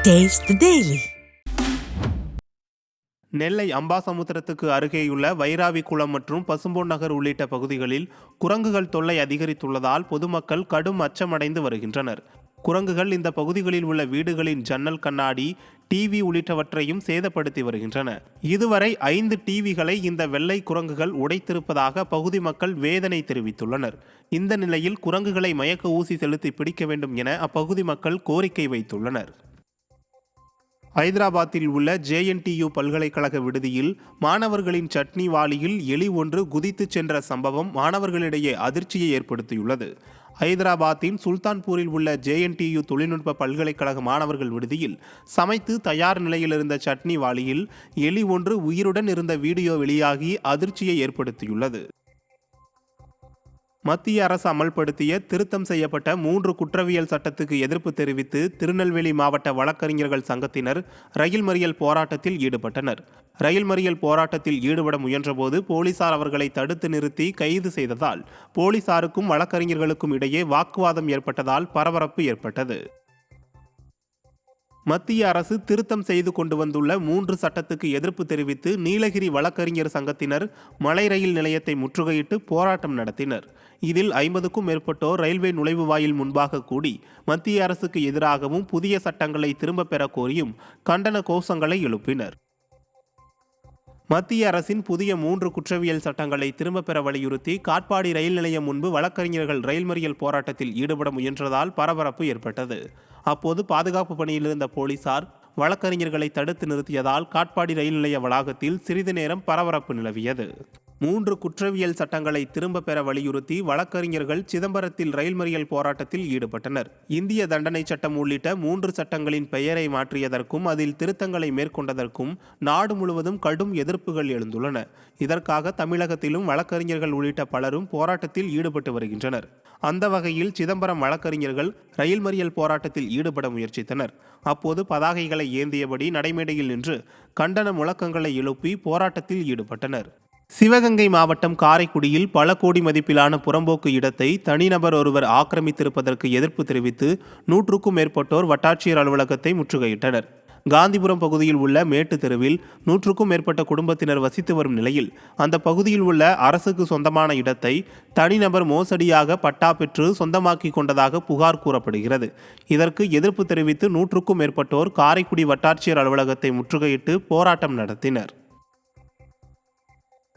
Taste the Daily. நெல்லை அம்பாசமுத்திரத்துக்கு அருகேயுள்ள வைராவிக்குளம் மற்றும் பசும்பொன் நகர் உள்ளிட்ட பகுதிகளில் குரங்குகள் தொல்லை அதிகரித்துள்ளதால் பொதுமக்கள் கடும் அச்சமடைந்து வருகின்றனர். குரங்குகள் இந்த பகுதிகளில் உள்ள வீடுகளின் ஜன்னல் கண்ணாடி, டிவி உள்ளிட்டவற்றையும் சேதப்படுத்தி வருகின்றன. இதுவரை 5 டிவிகளை இந்த வெள்ளை குரங்குகள் உடைத்திருப்பதாக பகுதி மக்கள் வேதனை தெரிவித்துள்ளனர். இந்த நிலையில் குரங்குகளை மயக்க ஊசி செலுத்தி பிடிக்க வேண்டும் என அப்பகுதி மக்கள் கோரிக்கை வைத்துள்ளனர். ஐதராபாத்தில் உள்ள JNTU பல்கலைக்கழக விடுதியில் மாணவர்களின் சட்னி வாளியில் எலி ஒன்று குதித்து சென்ற சம்பவம் மாணவர்களிடையே அதிர்ச்சியை ஏற்படுத்தியுள்ளது. ஐதராபாத்தின் சுல்தான்பூரில் உள்ள JNTU தொழில்நுட்ப பல்கலைக்கழக மாணவர்கள் விடுதியில் சமைத்து தயார் நிலையில் இருந்த சட்னி வாளியில் எலி ஒன்று உயிருடன் இருந்த வீடியோ வெளியாகி அதிர்ச்சியை ஏற்படுத்தியுள்ளது. மத்திய அரசு அமல்படுத்திய திருத்தம் செய்யப்பட்ட 3 குற்றவியல் சட்டத்துக்கு எதிர்ப்பு தெரிவித்து திருநெல்வேலி மாவட்ட வழக்கறிஞர்கள் சங்கத்தினர் ரயில் மறியல் போராட்டத்தில் ஈடுபட்டனர். ரயில் மறியல் போராட்டத்தில் ஈடுபட முயன்றபோது போலீசார் அவர்களை தடுத்து நிறுத்தி கைது செய்ததால் போலீசாருக்கும் வழக்கறிஞர்களுக்கும் இடையே வாக்குவாதம் ஏற்பட்டதால் பரபரப்பு ஏற்பட்டது. மத்திய அரசு திருத்தம் செய்து கொண்டு வந்துள்ள 3 சட்டத்துக்கு எதிர்ப்பு தெரிவித்து நீலகிரி வழக்கறிஞர் சங்கத்தினர் மலை ரயில் நிலையத்தை முற்றுகையிட்டு போராட்டம் நடத்தினர். இதில் 50க்கும் மேற்பட்டோர் ரயில்வே நுழைவு வாயில் முன்பாக கூடி மத்திய அரசுக்கு எதிராகவும் புதிய சட்டங்களை திரும்ப பெற கோரியும் கண்டன கோஷங்களை எழுப்பினர். மத்திய அரசின் புதிய 3 குற்றவியல் சட்டங்களை திரும்ப பெற வலியுறுத்தி காட்பாடி ரயில் நிலையம் முன்பு வழக்கறிஞர்கள் ரயில் மறியல் போராட்டத்தில் ஈடுபட முயன்றதால் பரபரப்பு ஏற்பட்டது. அப்போது பாதுகாப்பு பணியில் இருந்த போலீசார் வழக்கறிஞர்களை தடுத்து நிறுத்தியதால் காட்பாடி ரயில் நிலைய வளாகத்தில் சிறிது நேரம் பரபரப்பு நிலவியது. 3 குற்றவியல் சட்டங்களை திரும்ப பெற வலியுறுத்தி வழக்கறிஞர்கள் சிதம்பரத்தில் ரயில் மறியல் போராட்டத்தில் ஈடுபட்டனர். இந்திய தண்டனை சட்டம் உள்ளிட்ட 3 சட்டங்களின் பெயரை மாற்றியதற்கும் அதில் திருத்தங்களை மேற்கொண்டதற்கும் நாடு முழுவதும் கடும் எதிர்ப்புகள் எழுந்துள்ளன. இதற்காக தமிழகத்திலும் வழக்கறிஞர்கள் உள்ளிட்ட பலரும் போராட்டத்தில் ஈடுபட்டு வருகின்றனர். அந்த வகையில் சிதம்பரம் வழக்கறிஞர்கள் ரயில் மறியல் போராட்டத்தில் ஈடுபட முயற்சித்தனர். அப்போது பதாகைகளை ஏந்தியபடி நடைமேடையில் நின்று கண்டன முழக்கங்களை எழுப்பி போராட்டத்தில் ஈடுபட்டனர். சிவகங்கை மாவட்டம் காரைக்குடியில் பல கோடி மதிப்பிலான புறம்போக்கு இடத்தை தனிநபர் ஒருவர் ஆக்கிரமித்திருப்பதற்கு எதிர்ப்பு தெரிவித்து 100க்கும் மேற்பட்டோர் வட்டாட்சியர் அலுவலகத்தை முற்றுகையிட்டனர். காந்திபுரம் பகுதியில் உள்ள மேட்டு தெருவில் 100க்கும் மேற்பட்ட குடும்பத்தினர் வசித்து வரும் நிலையில் அந்த பகுதியில் உள்ள அரசுக்கு சொந்தமான இடத்தை தனிநபர் மோசடியாக பட்டா பெற்று சொந்தமாக்கி கொண்டதாக புகார் கூறப்படுகிறது. இதற்கு எதிர்ப்பு தெரிவித்து 100க்கும் மேற்பட்டோர் காரைக்குடி வட்டாட்சியர் அலுவலகத்தை முற்றுகையிட்டு போராட்டம் நடத்தினர்.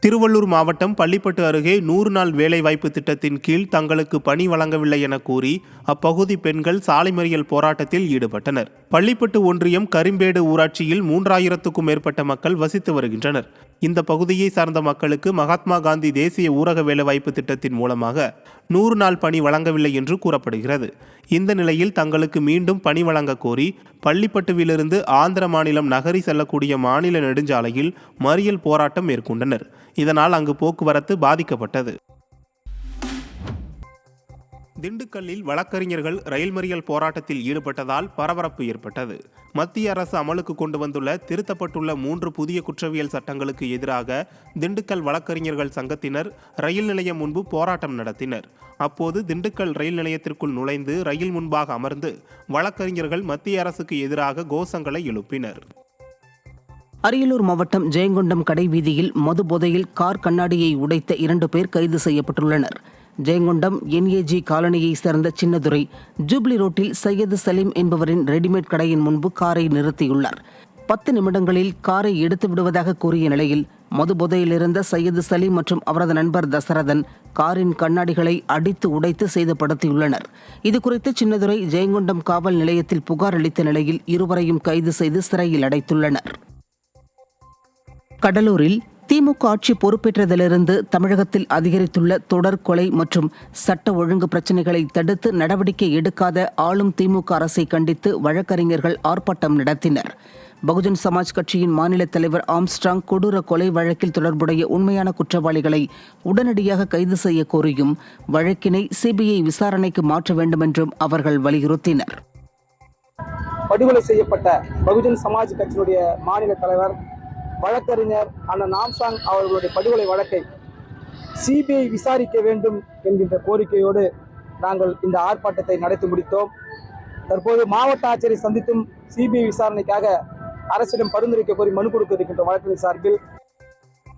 திருவள்ளூர் மாவட்டம் பள்ளிப்பட்டு அருகே 100 நாள் வேலைவாய்ப்பு திட்டத்தின் கீழ் தங்களுக்கு பணி வழங்கவில்லை என கூறி அப்பகுதி பெண்கள் சாலை மறியல் போராட்டத்தில் ஈடுபட்டனர். பள்ளிப்பட்டு ஒன்றியம் கரிம்பேடு ஊராட்சியில் 3000க்கும் மேற்பட்ட மக்கள் வசித்து வருகின்றனர். இந்த பகுதியை சார்ந்த மக்களுக்கு மகாத்மா காந்தி தேசிய ஊரக வேலைவாய்ப்பு திட்டத்தின் மூலமாக 100 நாள் பணி வழங்கவில்லை என்று கூறப்படுகிறது. இந்த நிலையில் தங்களுக்கு மீண்டும் பணி வழங்க கோரி பள்ளிப்பட்டுவிலிருந்து ஆந்திர மாநிலம் நகரி செல்லக்கூடிய மாநில நெடுஞ்சாலையில் மறியல் போராட்டம் மேற்கொண்டனர். இதனால் அங்கு போக்குவரத்து பாதிக்கப்பட்டது. திண்டுக்கல்லில் வழக்கறிஞர்கள் ரயில் மறியல் போராட்டத்தில் ஈடுபட்டதால் பரபரப்பு ஏற்பட்டது. மத்திய அரசு அமலுக்கு கொண்டு வந்துள்ள திருத்தப்பட்டுள்ள 3 புதிய குற்றவியல் சட்டங்களுக்கு எதிராக திண்டுக்கல் வழக்கறிஞர்கள் சங்கத்தினர் ரயில் நிலையம் முன்பு போராட்டம் நடத்தினர். அப்போது திண்டுக்கல் ரயில் நிலையத்திற்குள் நுழைந்து ரயில் முன்பாக அமர்ந்து வழக்கறிஞர்கள் மத்திய அரசுக்கு எதிராக கோஷங்களை எழுப்பினர். அரியலூர் மாவட்டம் ஜெயங்கொண்டம் கடைவீதியில் மது போதையில் கார் கண்ணாடியை உடைத்த 2 பேர் கைது செய்யப்பட்டுள்ளனர். ஜெயங்கொண்டம் NAG காலனியை சேர்ந்த சின்னதுரை ஜூப்ளி ரோட்டில் சையது சலீம் என்பவரின் ரெடிமேட் கடையின் முன்பு காரை நிறுத்தியுள்ளார். 10 நிமிடங்களில் காரை எடுத்து விடுவதாக கூறிய நிலையில் மது போதையில் இருந்த சையது சலீம் மற்றும் அவரது நண்பர் தசரதன் காரின் கண்ணாடிகளை அடித்து உடைத்து சேதப்படுத்தியுள்ளனர். இதுகுறித்து சின்னதுரை ஜெயங்கொண்டம் காவல் நிலையத்தில் புகார் அளித்த நிலையில் இருவரையும் கைது செய்து சிறையில் அடைத்துள்ளனர். கடலூரில் திமுக ஆட்சி பொறுப்பேற்றதிலிருந்து தமிழகத்தில் அதிகரித்துள்ள தொடர் கொலை மற்றும் சட்ட ஒழுங்கு பிரச்சினைகளை தடுத்து நடவடிக்கை எடுக்காத ஆளும் திமுக அரசை கண்டித்து வழக்கறிஞர்கள் ஆர்ப்பாட்டம் நடத்தினர். பகுஜன் சமாஜ் கட்சியின் மாநில தலைவர் ஆம்ஸ்ட்ராங் கொடூர கொலை வழக்கில் தொடர்புடைய உண்மையான குற்றவாளிகளை உடனடியாக கைது செய்ய கோரியும் வழக்கினை CBI விசாரணைக்கு மாற்ற வேண்டும் என்றும் அவர்கள் வலியுறுத்தினர். படுகொலை செய்யப்பட்ட பகுஜன் சமாஜ் கட்சியினுடைய மாநில தலைவர் வழக்கறிஞர் அண்ணன் ஆம்ஸ்ட்ராங் அவர்களுடைய படுகொலை வழக்கை CBI விசாரிக்க வேண்டும் என்கின்ற கோரிக்கையோடு நாங்கள் இந்த ஆர்ப்பாட்டத்தை நடத்தி முடித்தோம். தற்போது மாவட்ட ஆட்சியரை சந்தித்தும் சிபிஐ விசாரணைக்காக அரசிடம் பரிந்துரைக்க கோரி மனு கொடுக்க இருக்கின்ற வழக்கறிஞர் சார்பில்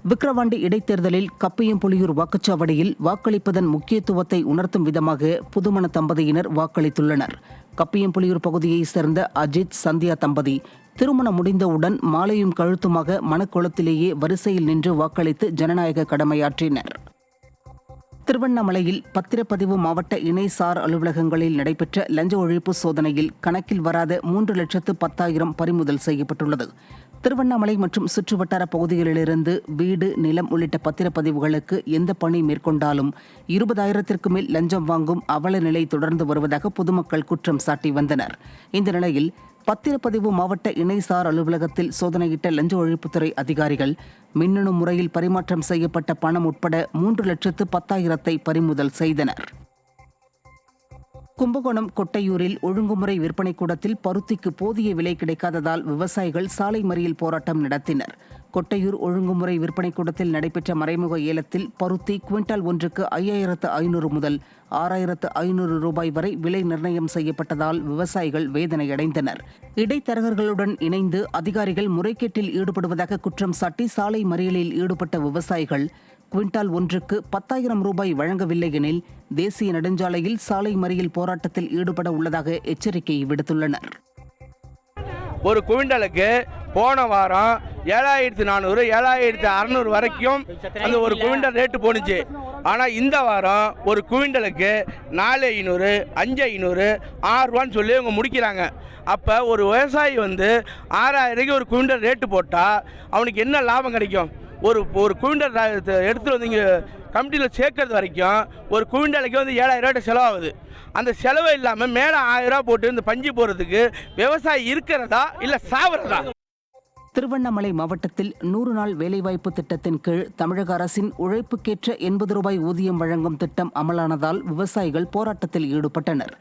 விக்கிரவாண்டி இடைத்தேர்தலில் கப்பியம்புலியூர் வாக்குச்சாவடியில் வாக்களிப்பதன் முக்கியத்துவத்தை உணர்த்தும் விதமாக புதுமண தம்பதியினர் வாக்களித்துள்ளனர். கப்பியம்புலியூர் பகுதியைச் சேர்ந்த அஜித் சந்தியா தம்பதி திருமணம் முடிந்தவுடன் மாலையும் கழுத்துமாக மணக்கோலத்திலேயே வரிசையில் நின்று வாக்களித்து ஜனநாயக கடமையாற்றினர். திருவண்ணாமலையில் பத்திரப்பதிவு மாவட்ட இணை சார் அலுவலகங்களில் நடைபெற்ற லஞ்ச ஒழிப்பு சோதனையில் கணக்கில் வராத 3,10,000 பறிமுதல் செய்யப்பட்டுள்ளது. திருவண்ணாமலை மற்றும் சுற்றுவட்டார பகுதிகளிலிருந்து வீடு, நிலம் உள்ளிட்ட பத்திரப்பதிவுகளுக்கு எந்த பணி மேற்கொண்டாலும் 20,000ற்கு மேல் லஞ்சம் வாங்கும் அவல நிலை தொடர்ந்து வருவதாக பொதுமக்கள் குற்றம் சாட்டி வந்தனர். இந்த நிலையில் பத்திரப்பதிவு மாவட்ட இணைசார் அலுவலகத்தில் சோதனையிட்ட லஞ்ச ஒழிப்புத்துறை அதிகாரிகள் மின்னணு முறையில் பரிமாற்றம் செய்யப்பட்ட பணம் உட்பட 3,10,000 பறிமுதல் செய்தனர். கும்பகோணம் கொட்டையூரில் ஒழுங்குமுறை விற்பனை கூடத்தில் பருத்திக்கு போதிய விலை கிடைக்காததால் விவசாயிகள் சாலை மறியல் போராட்டம் நடத்தினர். கொட்டையூர் ஒழுங்குமுறை விற்பனை கூடத்தில் நடைபெற்ற மறைமுக ஏலத்தில் பருத்தி குவிண்டால் ஒன்றுக்கு 5,500 முதல் 6,500 ரூபாய் வரை விலை நிர்ணயம் செய்யப்பட்டதால் விவசாயிகள் வேதனையடைந்தனர். இடைத்தரகர்களுடன் இணைந்து அதிகாரிகள் முறைகேட்டில் ஈடுபடுவதாக குற்றம் சாட்டி சாலை மறியலில் ஈடுபட்ட விவசாயிகள் குவிண்டால் ஒன்றுக்கு 10,000 ரூபாய் வழங்கவில்லை எனில் தேசிய நெடுஞ்சாலையில் சாலை மறியல் போராட்டத்தில் ஈடுபட உள்ளதாக எச்சரிக்கை விடுத்துள்ளனர். ஒரு குவிண்டலுக்கு போன வாரம் 7,400 7,600 வரைக்கும் அந்த ஒரு குவிண்டல் ரேட்டு போணுச்சு. ஆனால் இந்த வாரம் ஒரு குவிண்டலுக்கு 4,500 5,500 6,000 சொல்லி அவங்க முடிக்கிறாங்க. அப்போ ஒரு விவசாயி 6,000 ஒரு குவிண்டல் ரேட்டு போட்டால் அவனுக்கு என்ன லாபம் கிடைக்கும்? ஒரு குவிண்டல் எடுத்துகிட்டு வந்து இங்கே கமிட்டியில் சேர்க்கறது வரைக்கும் ஒரு குவிண்டலுக்கு 7,000 செலவாகுது. அந்த செலவு இல்லாமல் மேலே 1,000 போட்டு இந்த பஞ்சு போகிறதுக்கு விவசாயி இருக்கிறதா இல்லை சாவறதா? திருவண்ணாமலை மாவட்டத்தில் 100 நாள் வேலைவாய்ப்பு திட்டத்தின் கீழ் தமிழக அரசின் உழைப்புக்கேற்ற 80 ரூபாய் ஊதியம் வழங்கும் திட்டம் அமலானதால் விவசாயிகள் போராட்டத்தில் ஈடுபட்டனர்.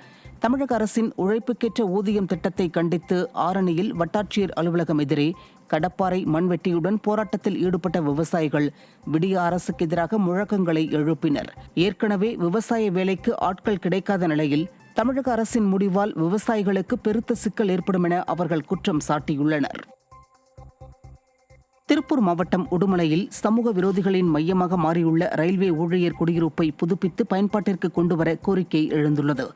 தமிழக அரசின் உழைப்புக்கேற்ற ஊதியம் திட்டத்தை கண்டித்து ஆரணியில் வட்டாட்சியர் அலுவலகம் எதிரே கடப்பாறை மண்வெட்டியுடன் போராட்டத்தில் ஈடுபட்ட விவசாயிகள் விடிய அரசுக்கு எதிராக முழக்கங்களை எழுப்பினர். ஏற்கனவே விவசாய வேலைக்கு ஆட்கள் கிடைக்காத நிலையில் தமிழக அரசின் முடிவால் விவசாயிகளுக்கு பெருத்த சிக்கல் ஏற்படும் என அவர்கள் குற்றம் சாட்டியுள்ளனர். திருப்பூர் மாவட்டம் உடுமலையில் சமூக விரோதிகளின் மையமாக மாறியுள்ள ரயில்வே ஊழியர் குடியிருப்பை புதுப்பித்து பயன்பாட்டிற்கு கொண்டுவர கோரிக்கை எழுந்துள்ளது.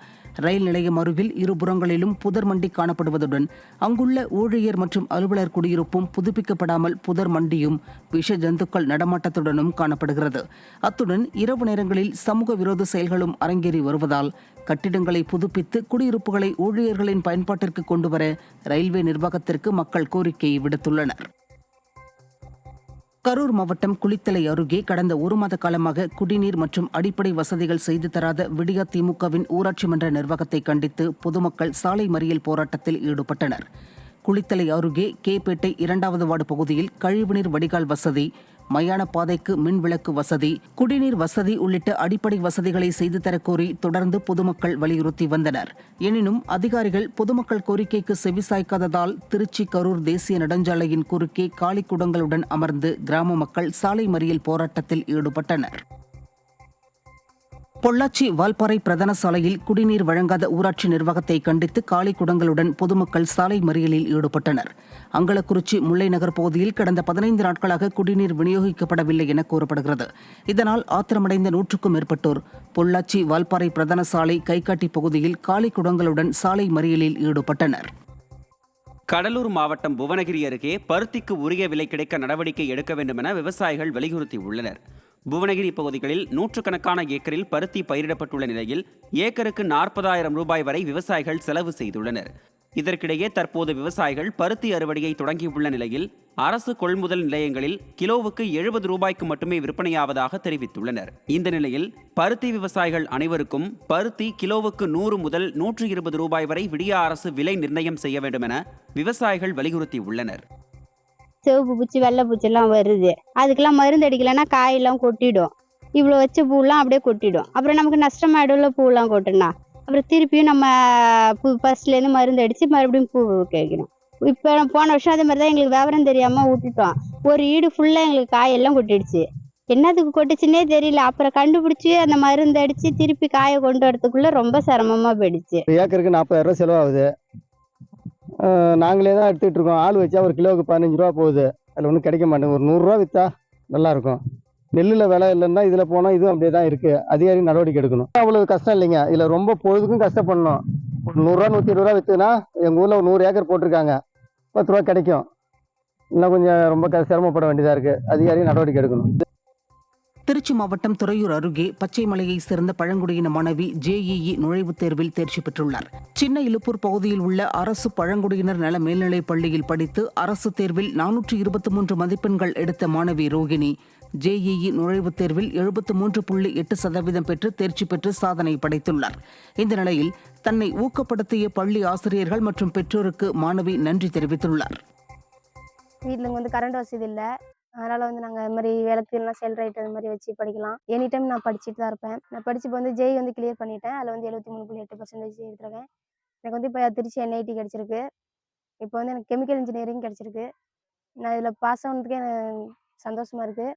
ரயில் நிலையம் அருகில் இருபுறங்களிலும் புதர் மண்டி காணப்படுவதுடன் அங்குள்ள ஊழியர் மற்றும் அலுவலர் குடியிருப்பும் புதுப்பிக்கப்படாமல் புதர் மண்டியும் விஷ ஜந்துக்கள் நடமாட்டத்துடனும் காணப்படுகிறது. அத்துடன் இரவு நேரங்களில் சமூக விரோத செயல்களும் அரங்கேறி வருவதால் கட்டிடங்களை புதுப்பித்து குடியிருப்புகளை ஊழியர்களின் பயன்பாட்டிற்கு கொண்டுவர ரயில்வே நிர்வாகத்திற்கு மக்கள் கோரிக்கை விடுத்துள்ளனர். கரூர் மாவட்டம் குளித்தலை அருகே கடந்த 1 மாத காலமாக குடிநீர் மற்றும் அடிப்படை வசதிகள் செய்து தராத விடியா திமுகவின் ஊராட்சி மன்ற நிர்வாகத்தை கண்டித்து பொதுமக்கள் சாலை மறியல் போராட்டத்தில் ஈடுபட்டனர். குளித்தலை அருகே கேப்பேட்டை 2வது வார்டு பகுதியில் கழிவுநீர் வடிகால் வசதி, மயான பாதைக்கு மின் விளக்கு வசதி, குடிநீர் வசதி உள்ளிட்ட அடிப்படை வசதிகளை செய்து தரக்கோரி தொடர்ந்து பொதுமக்கள் வலியுறுத்தி வந்தனர். எனினும் அதிகாரிகள் பொதுமக்கள் கோரிக்கைக்கு செவிசாய்க்காததால் திருச்சி கரூர் தேசிய நெடுஞ்சாலையின் குறுக்கே காலி குடங்களுடன் அமர்ந்து கிராம மக்கள் சாலை மறியல் போராட்டத்தில் ஈடுபட்டனர். பொள்ளாச்சி வால்பாறை பிரதான சாலையில் குடிநீர் வழங்காத ஊராட்சி நிர்வாகத்தை கண்டித்து காலி குடங்களுடன் பொதுமக்கள் சாலை மறியலில் ஈடுபட்டனர். அங்கலக்குறிச்சி முல்லை நகர் பகுதியில் கடந்த 15 நாட்களாக குடிநீர் விநியோகிக்கப்படவில்லை என கூறப்படுகிறது. இதனால் ஆத்திரமடைந்த 100க்கும் மேற்பட்டோர் பொள்ளாச்சி வால்பாறை பிரதான சாலை கைகாட்டி பகுதியில் காலி குடங்களுடன் சாலை மறியலில் ஈடுபட்டனர். கடலூர் மாவட்டம் புவனகிரி அருகே பருத்திக்கு உரிய விலை கிடைக்க நடவடிக்கை எடுக்க வேண்டும் என விவசாயிகள் வலியுறுத்தியுள்ளனர். புவனகிரி பகுதிகளில் 100கணக்கான ஏக்கரில் பருத்தி பயிரிடப்பட்டுள்ள நிலையில் ஏக்கருக்கு 40,000 ரூபாய் வரை விவசாயிகள் செலவு செய்துள்ளனர். இதற்கிடையே தற்போது விவசாயிகள் பருத்தி அறுவடையை தொடங்கியுள்ள நிலையில் அரசு கொள்முதல் நிலையங்களில் கிலோவுக்கு 70 ரூபாய்க்கு மட்டுமே விற்பனையாவதாக தெரிவித்துள்ளனர். இந்த நிலையில் பருத்தி விவசாயிகள் அனைவருக்கும் பருத்தி கிலோவுக்கு 100 முதல் 120 ரூபாய் வரை விடியா அரசு விலை நிர்ணயம் செய்ய வேண்டும் என விவசாயிகள் வலியுறுத்தியுள்ளனர். சிவப்பு பூச்சி வெள்ளை பூச்சிலாம் வருது, அதுக்கெல்லாம் மருந்து அடிக்கலைன்னா காயெல்லாம் கொட்டிடும். இவ்வளோ வச்ச பூலாம் அப்படியே கொட்டிடும். அப்புறம் நமக்கு நஷ்டமாயிடும்ல பூலாம் கொட்டினா. அப்புறம் திருப்பியும் நம்ம ஃபர்ஸ்ட்லேருந்து மருந்து அடித்து மறுபடியும் பூ வைக்கணும். இப்போ போன வருஷம் அதே மாதிரி தான் எங்களுக்கு விவரம் தெரியாமல் விட்டுட்டோம். ஒரு ஈடு ஃபுல்லாக எங்களுக்கு காயெல்லாம் கொட்டிடுச்சு. என்னத்துக்கு கொட்டுச்சுன்னே தெரியல. அப்புறம் கண்டுபிடிச்சி அந்த மருந்து அடிச்சு திருப்பி காய கொண்டு வரதுக்குள்ள ரொம்ப சிரமமா போயிடுச்சு. ஏக்கருக்கு 40,000 செலவாகுது. நாங்களே தான் எடுத்துக்கிட்டு இருக்கோம். ஆள் வச்சா ஒரு கிலோவுக்கு 15 ரூபா போகுது. அதில் ஒன்றும் கிடைக்க மாட்டேங்குது. ஒரு 100 ரூபா விற்றா நல்லாயிருக்கும். நெல்லில் விலை இல்லைன்னா இதில் போனால் இதுவும் அப்படியே தான் இருக்குது. அதிகாரி நடவடிக்கை எடுக்கணும். அவ்வளோ கஷ்டம் இல்லைங்க. இதில் ரொம்ப பொழுதுக்கும் கஷ்டப்படணும். ஒரு 100 ரூபா 120 ரூபா விற்றுனா எங்கள் ஊரில் ஒரு 100 ஏக்கர் போட்டிருக்காங்க. 10 ரூபா கிடைக்கும். இன்னும் கொஞ்சம் ரொம்ப சிரமப்பட வேண்டியதாக இருக்குது. அதிகாரி நடவடிக்கை எடுக்கணும். திருச்சி மாவட்டம் துறையூர் அருகே பச்சைமலையை சேர்ந்த பழங்குடியின மாணவி ஜேஇஇ நுழைவுத் தேர்வில் தேர்ச்சி பெற்றுள்ளார். சின்ன இலுப்பூர் பகுதியில் உள்ள அரசு பழங்குடியினர் நல மேல்நிலைப் பள்ளியில் படித்து அரசு தேர்வில் 423 மதிப்பெண்கள் எடுத்த மாணவி ரோகிணி ஜேஇஇ நுழைவுத் தேர்வில் 73.8% பெற்று தேர்ச்சி பெற்று சாதனை படைத்துள்ளார். இந்த நிலையில் தன்னை ஊக்கப்படுத்திய பள்ளி ஆசிரியர்கள் மற்றும் பெற்றோருக்கு மாணவி நன்றி தெரிவித்துள்ளார். வீட்டில் கரண்ட் வசதி இல்லை. அதனால் நாங்கள் இது மாதிரி விளக்கு இல்லைனா செல் ரைட் அது மாதிரி வச்சு படிக்கலாம். எனி டைம் நான் படிச்சுட்டு தான் இருப்பேன். நான் படித்து இப்போ ஜேஇ கிளியர் பண்ணிட்டேன். அதில் 73.8% எடுத்துருக்கேன். எனக்கு இப்போ திருச்சி NIT கிடச்சிருக்கு. இப்போ எனக்கு கெமிக்கல் இன்ஜினியரிங் கிடச்சிருக்கு. நான் இதில் பாஸ் ஆனதுக்கே எனக்கு சந்தோஷமாக இருக்குது.